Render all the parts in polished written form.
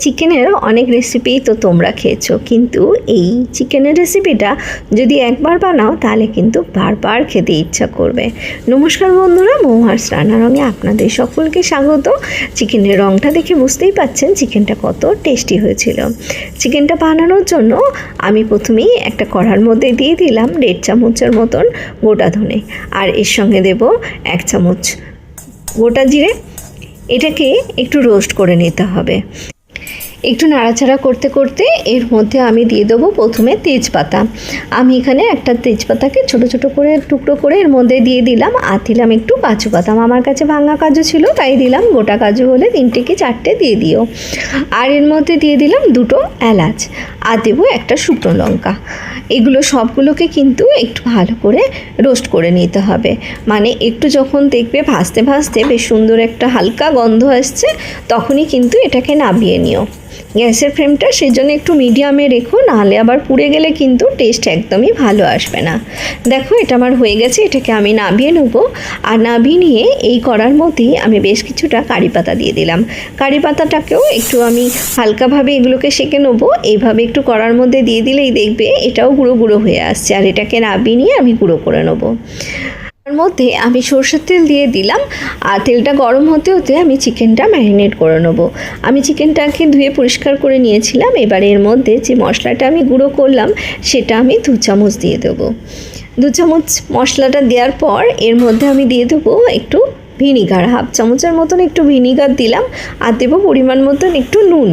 চিকেনের অনেক রেসিপি তো তোমরা খেয়েছো, কিন্তু এই চিকেনের রেসিপিটা যদি একবার বানাও তাহলে কিন্তু বারবার খেতে ইচ্ছা করবে। নমস্কার বন্ধুরা, মৌহার্স রান্নারঙে আপনাদের সকলকে স্বাগত। চিকেনের রঙটা দেখে বুঝতেই পাচ্ছেন চিকেনটা কত টেস্টি হয়েছিল। চিকেনটা বানানোর জন্য আমি প্রথমেই একটা কড়ার মধ্যে দিয়ে দিলাম 1.5 চামচের মতন গোটা ধনে, আর এর সঙ্গে দেব 1 চামচ গোটা জিরে। এটাকে একটু রোস্ট করে নিতে হবে। একটু নাড়াচাড়া করতে করতে এর মধ্যে আমি দিয়ে দেবো প্রথমে তেজপাতা। আমি এখানে একটা তেজপাতাকে ছোট ছোট করে টুকরো করে এর মধ্যে দিয়ে দিলাম, আর দিলাম একটু কাজু বাদাম। আমার কাছে ভাঙা কাজু ছিল তাই দিলাম, গোটা কাজু হলে 3টে কি 4টে দিয়ে দিও। আর এর মধ্যে দিয়ে দিলাম 2টো এলাচ, আর দেবো একটা শুকনো লঙ্কা। এগুলো সবগুলোকে কিন্তু একটু ভালো করে রোস্ট করে নিতে হবে। মানে একটু যখন দেখবে ভাজতে ভাজতে বেশ সুন্দর একটা হালকা গন্ধ আসছে, তখনই কিন্তু এটাকে নামিয়ে নিও। গ্যাসের ফ্লেমটা সেই জন্য একটু মিডিয়ামে রেখো, নাহলে আবার পুড়ে গেলে কিন্তু টেস্ট একদমই ভালো আসবে না। দেখো এটা আমার হয়ে গেছে, এটাকে আমি নামিয়ে নেবো। আর নামিয়ে নিয়ে এই কড়ার মধ্যেই আমি বেশ কিছুটা কারি পাতা দিয়ে দিলাম। কারি পাতাটাকেও একটু আমি হালকাভাবে এগুলোকে সেঁকে নেবো। এইভাবে একটু কড়ার মধ্যে দিয়ে দিলেই দেখবে এটাও গুঁড়ো গুঁড়ো হয়ে আসছে, আর এটাকে নামিয়ে নিয়ে আমি গুঁড়ো করে নেবো। তার মধ্যে আমি সরষের তেল দিয়ে দিলাম, আর তেলটা গরম হতে হতে আমি চিকেনটা ম্যারিনেট করে নেব। আমি চিকেনটাকে ধুয়ে পরিষ্কার করে নিয়েছিলাম। এবার এর মধ্যে যে মশলাটা আমি গুঁড়ো করলাম সেটা আমি 2 চামচ দিয়ে দেবো। 2 চামচ মশলাটা দেওয়ার পর এর মধ্যে আমি দিয়ে দেবো একটু ভিনিগার, 1/2 চামচের মতন একটু ভিনিগার দিলাম, আর দেবো পরিমাণ মতন একটু নুন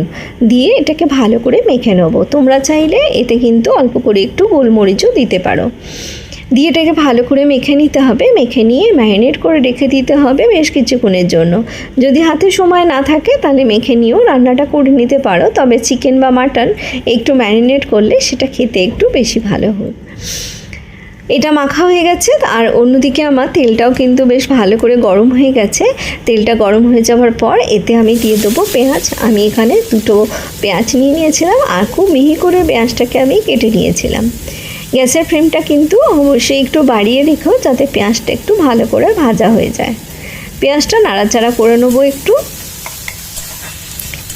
দিয়ে এটাকে ভালো করে মেখে নেব। তোমরা চাইলে এতে কিন্তু অল্প করে একটু গোলমরিচও দিতে পারো। দিয়ে এটাকে ভালো করে মেখে নিতে হবে। মেখে নিয়ে ম্যারিনেট করে রেখে দিতে হবে বেশ কিছুক্ষণের জন্য। যদি হাতে সময় না থাকে তাহলে মেখে নিয়েও রান্নাটা করে নিতে পারো, তবে চিকেন বা মাটন একটু ম্যারিনেট করলে সেটা খেতে একটু বেশি ভালো হয়। এটা মাখা হয়ে গেছে, আর অন্যদিকে আমার তেলটাও কিন্তু বেশ ভালো করে গরম হয়ে গেছে। তেলটা গরম হয়ে যাওয়ার পর এতে আমি দিয়ে দেবো পেঁয়াজ। আমি এখানে 2টো পেঁয়াজ নিয়ে নিয়েছিলাম, আর খুব মিহি করে পেঁয়াজটাকে আমি কেটে নিয়েছিলাম। গ্যাসের ফ্লেমটা কিন্তু অবশ্যই একটু বাড়িয়ে রেখো, যাতে পেঁয়াজটা একটু ভালো করে ভাজা হয়ে যায়। পেঁয়াজটা নাড়াচাড়া করে নেবো একটু।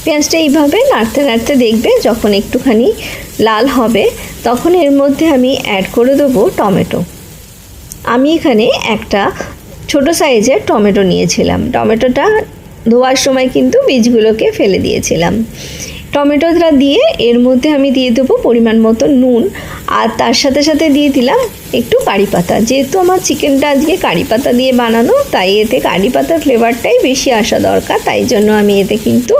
পেঁয়াজটা এইভাবে নাড়তে নাড়তে দেখবে যখন একটুখানি লাল হবে, তখন এর মধ্যে আমি অ্যাড করে দেবো টমেটো। আমি এখানে একটা ছোট সাইজের টমেটো নিয়েছিলাম। টমেটোটা ধোয়ার সময় কিন্তু বীজগুলোকে ফেলে দিয়েছিলাম। টমেটোটা দিয়ে এর মধ্যে আমি দিয়ে দেবো পরিমাণ মতো নুন, আর তার সাথে সাথে দিয়ে দিলাম একটু কারি পাতা। যেহেতু আমার চিকেনটা আজকে কারি পাতা দিয়ে বানানো, তাই এতে কারি পাতার ফ্লেভারটাই বেশি আসা দরকার, তাই জন্য আমি এতে কিন্তু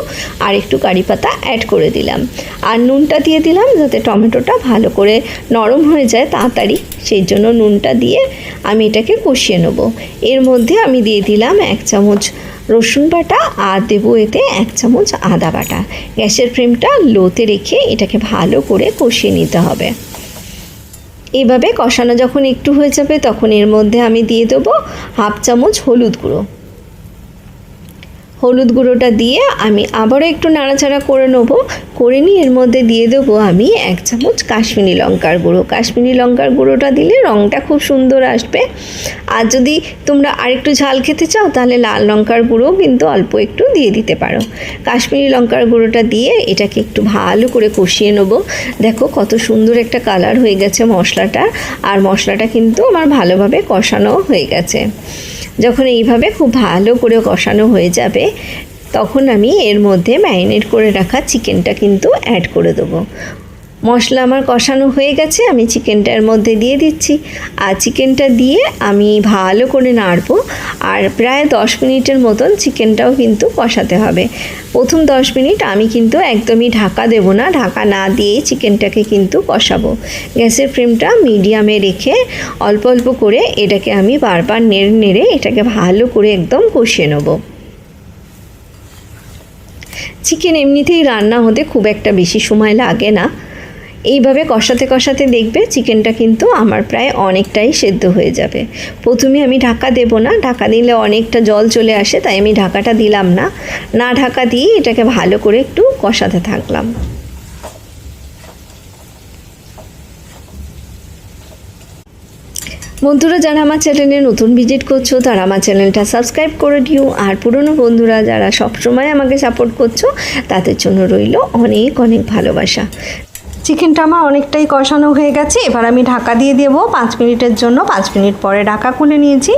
আর একটু কারি পাতা অ্যাড করে দিলাম। আর নুনটা দিয়ে দিলাম যাতে টমেটোটা ভালো করে নরম হয়ে যায় তাড়াতাড়ি, সেই জন্য নুনটা দিয়ে আমি এটাকে কষিয়ে নেব। এর মধ্যে আমি দিয়ে দিলাম 1 চামচ রসুন বাটা, আর দেবো এতে 1 চামচ আদা বাটা। গ্যাসের ফ্লেমটা লোতে রেখে এটাকে ভালো করে কষিয়ে নিতে হবে। এইভাবে কষানো যখন একটু হয়ে যাবে তখন এর মধ্যে আমি দিয়ে দেবো 1/2 চামচ হলুদ গুঁড়ো। হলুদ গুঁড়োটা দিয়ে আমি আবারও একটু নাড়াচাড়া করে নেব। করে নিয়ে এর মধ্যে দিয়ে দেবো আমি 1 চামচ কাশ্মীরি লঙ্কার গুঁড়ো। কাশ্মীরি লঙ্কার গুঁড়োটা দিলে রঙটা খুব সুন্দর আসবে। আর যদি তোমরা আরেকটু ঝাল খেতে চাও তাহলে লাল লঙ্কার গুঁড়ো কিন্তু অল্প একটু দিয়ে দিতে পারো। কাশ্মীরি লঙ্কার গুঁড়োটা দিয়ে এটাকে একটু ভালো করে কষিয়ে নেব। দেখো কত সুন্দর একটা কালার হয়ে গেছে মশলাটা, আর মশলাটা কিন্তু আমার ভালোভাবে কষানো হয়ে গেছে। যখন এইভাবে খুব ভালো করে কষানো হয়ে যাবে তখন আমি এর মধ্যে ম্যারিনেট করে রাখা চিকেনটা কিন্তু অ্যাড করে দেবো। মশলা আমার কষানো হয়ে গেছে, আমি চিকেনটার মধ্যে দিয়ে দিচ্ছি। আর চিকেনটা দিয়ে আমি ভালো করে নাড়বো, আর প্রায় 10 মিনিটের মতন চিকেনটাও কিন্তু কষাতে হবে। প্রথম 10 মিনিট আমি কিন্তু একদমই ঢাকা দেব না, ঢাকা না দিয়েই চিকেনটাকে কিন্তু কষাবো। গ্যাসের ফ্লেমটা মিডিয়ামে রেখে অল্প অল্প করে এটাকে আমি বারবার নেড়ে নেড়ে এটাকে ভালো করে একদম কষিয়ে নেব। চিকেন এমনিতেই রান্না হতে খুব একটা বেশি সময় লাগে না। এইভাবে কষাতে কষাতে দেখবে চিকেনটা কিন্তু আমার প্রায় অনেকটাই সেদ্ধ হয়ে যাবে। প্রথমে আমি ঢাকা দেব না, ঢাকা দিলে অনেকটা জল চলে আসে, তাই আমি ঢাকাটা দিলাম না। না ঢাকা দিয়ে এটাকে ভালো করে একটু কষাতে থাকলাম। বন্ধুরা যারা আমার চ্যানেলে নতুন ভিজিট করছো তারা আমার চ্যানেলটা সাবস্ক্রাইব করে দিও, আর পুরনো বন্ধুরা যারা সবসময় আমাকে সাপোর্ট করছো তাদের জন্য রইল অনেক অনেক ভালোবাসা। চিকেনটা আমার অনেকটাই কষানো হয়ে গেছে, এবার আমি ঢাকা দিয়ে দেবো 5 মিনিটের জন্য। 5 মিনিট পরে ঢাকা খুলে নিয়েছি।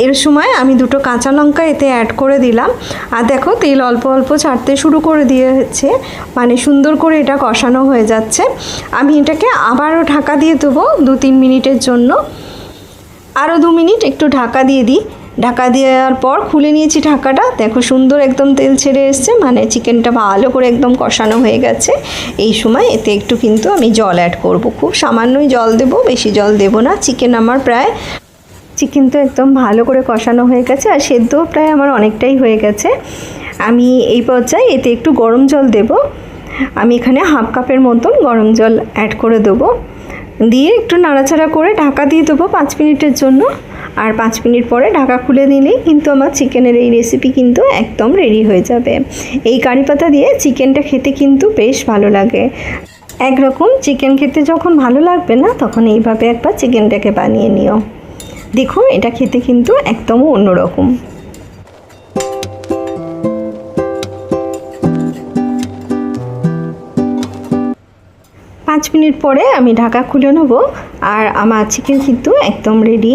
এর সময় আমি 2টো কাঁচা লঙ্কা এতে অ্যাড করে দিলাম, আর দেখো তেল অল্প অল্প ছাড়তে শুরু করে দিয়েছে, মানে সুন্দর করে এটা কষানো হয়ে যাচ্ছে। আমি এটাকে আবারও ঢাকা দিয়ে দেবো 2-3 মিনিটের জন্য। আরও 2 মিনিট একটু ঢাকা দিয়ে দিই। ঢাকা দেওয়ার পর খুলে নিয়েছি ঢাকাটা, দেখো সুন্দর একদম তেল ছেড়ে এসছে, মানে চিকেনটা ভালো করে একদম কষানো হয়ে গেছে। এই সময় এতে একটু কিন্তু আমি জল অ্যাড করব, খুব সামান্যই জল দেব, বেশি জল দেব না। চিকেন তো একদম ভালো করে কষানো হয়ে গেছে, আর সেদ্ধও প্রায় আমার অনেকটাই হয়ে গেছে। আমি এই পর্যায়ে এতে একটু গরম জল দেব। আমি এখানে 1/2 কাপের মতন গরম জল অ্যাড করে দেবো, দিয়ে একটু নাড়াচাড়া করে ঢাকা দিয়ে দেবো 5 মিনিটের জন্য। আর 5 মিনিট পরে ঢাকা খুলে দিলেই কিন্তু আমার চিকেনের এই রেসিপি কিন্তু একদম রেডি হয়ে যাবে। এই কারি পাতা দিয়ে চিকেনটা খেতে কিন্তু বেশ ভালো লাগে। একরকম চিকেন খেতে যখন ভালো লাগবে না, তখন এইভাবে একবার চিকেনটাকে বানিয়ে নিও, দেখো এটা খেতে কিন্তু একদম অন্যরকম। 5 মিনিট পরে আমি ঢাকা খুলে নেব, আর আমার চিকেন কিন্তু একদম রেডি।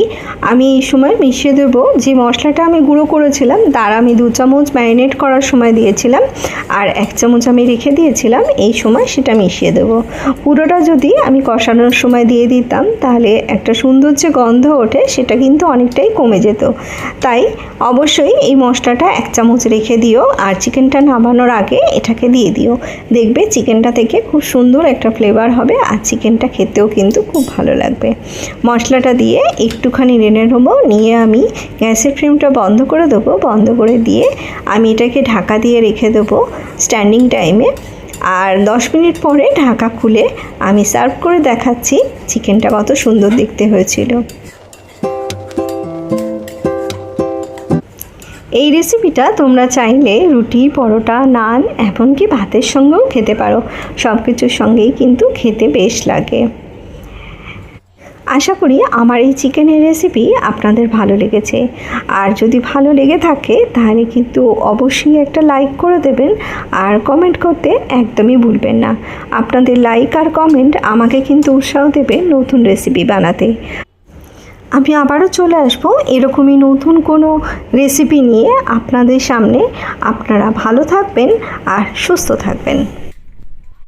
আমি এই সময় মিশিয়ে দেবো যে মশলাটা আমি গুঁড়ো করেছিলাম, তার আমি 2 চামচ ম্যারিনেট করার সময় দিয়েছিলাম, আর 1 চামচ আমি রেখে দিয়েছিলাম। এই সময় সেটা মিশিয়ে দেবো। পুরোটা যদি আমি কষানোর সময় দিয়ে দিতাম তাহলে একটা সুন্দর যে গন্ধ ওঠে সেটা কিন্তু অনেকটাই কমে যেত। তাই অবশ্যই এই মশলাটা 1 চামচ রেখে দিও, আর চিকেনটা নামানোর আগে এটাকে দিয়ে দিও। দেখবে চিকেনটা থেকে খুব সুন্দর একটা ফ্লেভার হবে, আর চিকেনটা খেতেও কিন্তু খুব ভালো লাগবে। মশলাটা দিয়ে একটুখানি নেড়ে নেবো, নিয়ে আমি গ্যাসের ফ্লেমটা বন্ধ করে দেবো। বন্ধ করে দিয়ে আমি এটাকে ঢাকা দিয়ে রেখে দেবো স্ট্যান্ডিং টাইমে। আর 10 মিনিট পরে ঢাকা খুলে আমি সার্ভ করে দেখাচ্ছি চিকেনটা কত সুন্দর দেখতে হয়েছিল। এই রেসিপিটা তোমরা চাইলে রুটি, পরোটা, নান, এমনকি ভাতের সঙ্গেও খেতে পারো। সব কিছুর সঙ্গেই কিন্তু খেতে বেশ লাগে। আশা করি আমার এই চিকেনের রেসিপি আপনাদের ভালো লেগেছে, আর যদি ভালো লেগে থাকে তাহলে কিন্তু অবশ্যই একটা লাইক করে দেবেন, আর কমেন্ট করতে একদমই ভুলবেন না। আপনাদের লাইক আর কমেন্ট আমাকে কিন্তু উৎসাহ দেবে নতুন রেসিপি বানাতে। আমি আবারও চলে আসবো এরকমই নতুন কোনো রেসিপি নিয়ে আপনাদের সামনে। আপনারা ভালো থাকবেন আর সুস্থ থাকবেন।